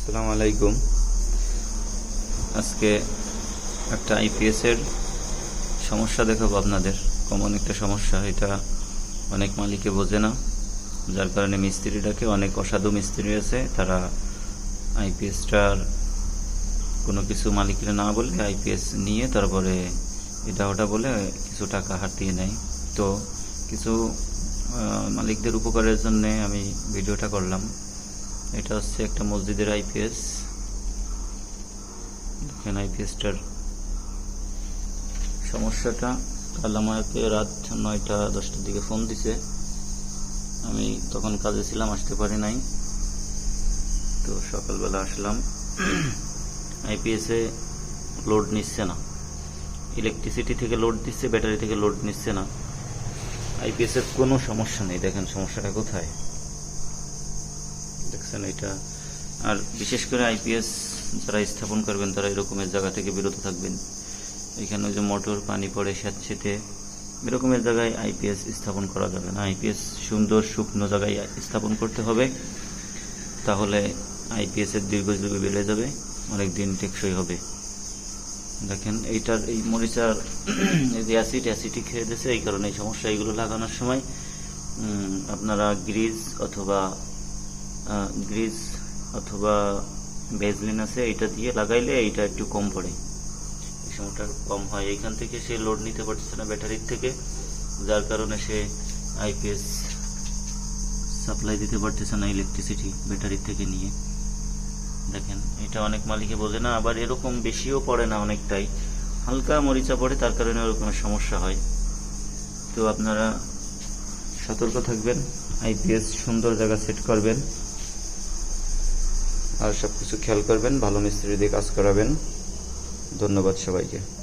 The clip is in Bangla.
আসসালামু আলাইকুম। আজকে একটা আইপিএস এর সমস্যা দেখাবো আপনাদের। কমন একটা সমস্যা, এটা অনেক মালিকে বোঝে না, যার কারণে মিস্ত্রিটাকে, অনেক অসাধু মিস্ত্রি আছে, তারা আইপিএসটার কোনো কিছু মালিকরা না বলে আইপিএস নিয়ে তারপরে এটা ওটা বলে কিছু টাকা হাতিয়ে নেয়। তো কিছু মালিকদের উপকারের জন্য আমি ভিডিওটা করলাম। এটা হচ্ছে একটা মসজিদের আইপিএস। দেখেন আইপিএসটার সমস্যাটা। কাল আমাকে রাত 9টা-10টার দিকে ফোন দিছে, আমি তখন কাজে ছিলাম, আসতে পারি নাই। তো সকালবেলা আসলাম। আইপিএসে লোড নিচ্ছে না, ইলেকট্রিসিটি থেকে লোড দিচ্ছে, ব্যাটারি থেকে লোড নিচ্ছে না। আইপিএসের কোনো সমস্যা নেই। দেখেন সমস্যাটা কোথায়, দেখছেন এটা। আর বিশেষ করে আইপিএস যারা স্থাপন করবেন তারা এরকমের জায়গা থেকে বিরত থাকবেন। এখানে যে মোটর পানি পড়ে স্যাঁতসেঁতে এরকমের জায়গায় আইপিএস স্থাপন করা যাবে না। আইপিএস সুন্দর শুকনো জায়গায় স্থাপন করতে হবে, তাহলে আইপিএসের দীর্ঘজীবী বেড়ে যাবে, অনেক দিন টেকসই হবে। দেখেন এইটার এই মরিচার এই যে অ্যাসিড খেয়ে দিয়েছে, এই কারণে এই সমস্যা। এইগুলো লাগানোর সময় আপনারা গ্রিজ অথবা বেজলিন আছে, এইটা দিয়ে লাগাইলে এইটা একটু কম পড়ে, এই সময়টা কম হয়। এইখান থেকে সে লোড নিতে পারছে না ব্যাটারির থেকে, যার কারণে সে আইপিএস সাপ্লাই দিতে পারতেছে না ইলেকট্রিসিটি ব্যাটারির থেকে নিয়ে। দেখেন এটা অনেক মালিকে বোঝে না, আবার এরকম বেশিও পড়ে না, অনেকটাই হালকা মরিচা পড়ে, তার কারণে ওরকম সমস্যা হয়। তো আপনারা সতর্ক থাকবেন, আইপিএস সুন্দর জায়গা সেট করবেন, আর সবকিছু খেয়াল করবেন, ভালো মিস্ত্রি দিয়ে কাজ করাবেন। ধন্যবাদ সবাইকে।